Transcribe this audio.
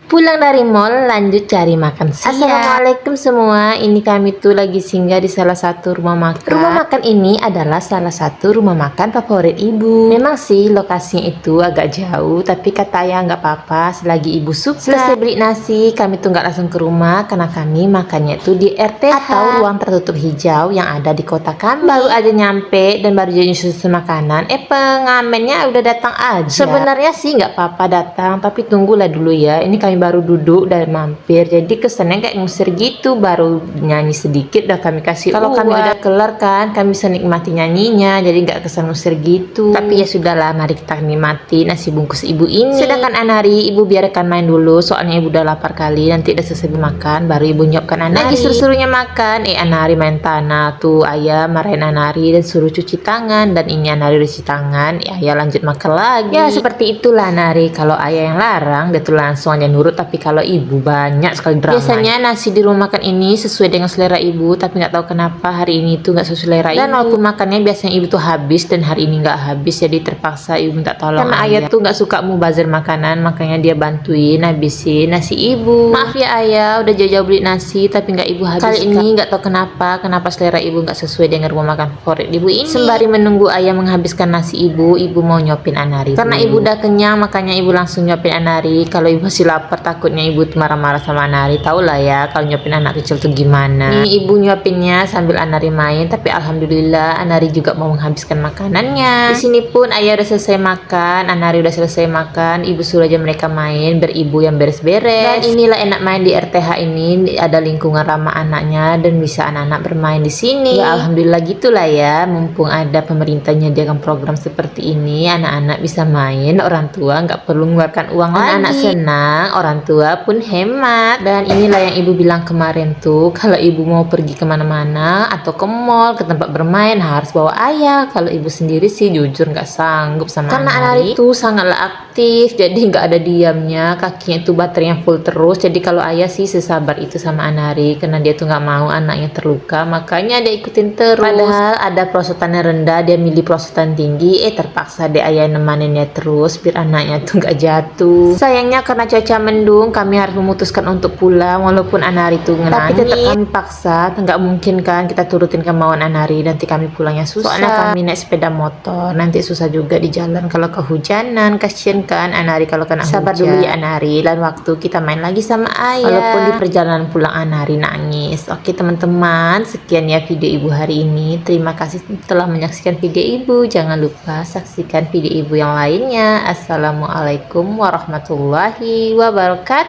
Pulang dari mall, lanjut cari makan siang. Assalamualaikum semua. Ini kami tuh lagi singgah di salah satu rumah makan. Rumah makan ini adalah salah satu rumah makan favorit ibu. Memang sih lokasinya itu agak jauh, tapi kata ayah nggak apa-apa selagi ibu suka. Selesai beli nasi, kami tuh nggak langsung ke rumah karena kami makannya tuh di RTH atau ruang tertutup hijau yang ada di kota kami. Baru aja nyampe dan baru jadi susun makanan, pengamennya udah datang aja. Sebenarnya sih nggak apa-apa datang, tapi tunggulah dulu ya. Ini kami baru duduk dan mampir, jadi kesannya kayak ngusir gitu. Baru nyanyi sedikit udah kami kasih kalau kami udah kelar kan, kami bisa nikmati nyanyinya, jadi nggak kesan ngusir gitu. Tapi ya sudahlah, mari kita nikmati nasi bungkus ibu ini. Sedangkan Anari, ibu biarkan main dulu, soalnya ibu udah lapar kali. Nanti udah selesai makan, baru ibu nyopkan Anari. Lagi suruh-suruhnya makan, Anari main tanah tuh. Ayah marahin Anari dan suruh cuci tangan, dan ini Anari udah cuci tangan, ayah lanjut makan lagi. Ya seperti itulah Anari, kalau ayah yang larang dia tuh langsung aja nurut. Tapi kalau ibu banyak sekali drama. Biasanya nasi di rumah makan ini sesuai dengan selera ibu, tapi nggak tahu kenapa hari ini tuh nggak sesuai selera ibu. Dan walaupun makannya biasanya ibu tuh habis, dan hari ini nggak habis, jadi terpaksa ibu minta tolong. Karena ayah tuh nggak suka mubazir makanan, makanya dia bantuin habisin nasi ibu. Maaf ya ayah, udah jauh-jauh beli nasi tapi nggak ibu habiskan. Kali ini nggak tahu kenapa selera ibu nggak sesuai dengan rumah makan favorit ibu ini. Sembari menunggu ayah menghabiskan nasi ibu mau nyopin Anari. Karena ibu udah kenyang, makanya ibu langsung nyopin Anari. Kalau ibu masih lapar, takutnya ibu marah-marah sama Anari. Tau lah ya kalau nyopin anak kecil tuh gimana. Nih ibu nyopinnya sambil Anari main, tapi alhamdulillah Anari juga mau menghabiskan makanannya. Di sini pun ayah udah selesai makan, Anari udah selesai makan, ibu suruh aja mereka main, beribu yang beres-beres. Dan inilah enak main di RTH ini, ada lingkungan ramah anaknya dan bisa anak-anak bermain di sini. Ya alhamdulillah gitulah ya, mumpung ada pemerintah menyediakan program seperti ini, anak-anak bisa main, orang tua nggak perlu mengeluarkan uang lagi. Anak senang, orang tua pun hemat. Dan inilah yang ibu bilang kemarin tuh, kalau ibu mau pergi kemana-mana atau ke mall, ke tempat bermain, harus bawa ayah. Kalau ibu sendiri sih jujur nggak sanggup sama karena Anari itu sangatlah aktif, jadi nggak ada diamnya, kakinya itu baterainya full terus. Jadi kalau ayah sih sesabar itu sama Anari, karena dia tuh nggak mau anaknya terluka, makanya dia ikutin terus. Padahal ada prosotannya rendah, dia milih prosotan tinggi, terpaksa deh ayah nemaninnya terus biar anaknya tuh nggak jatuh. Sayangnya karena cuaca mendung, kami harus memutuskan untuk pulang walaupun Anari tuh nangis. Tapi tetap kami paksa, nggak mungkin kan kita turutin kemauan Anari, nanti kami pulangnya susah. Soalnya kami naik sepeda motor, nanti susah juga di jalan kalau kehujanan. Kasian kan Anari kalau kena hujan. Sabar dulu ya Anari, lain waktu kita main lagi sama ayah. Walaupun di perjalanan pulang Anari nangis. Oke teman-teman, sekian ya video ibu hari ini. Terima kasih telah menyaksikan video ibu. Jangan lupa saksikan video ibu yang lainnya. Assalamualaikum warahmatullahi wabarakatuh.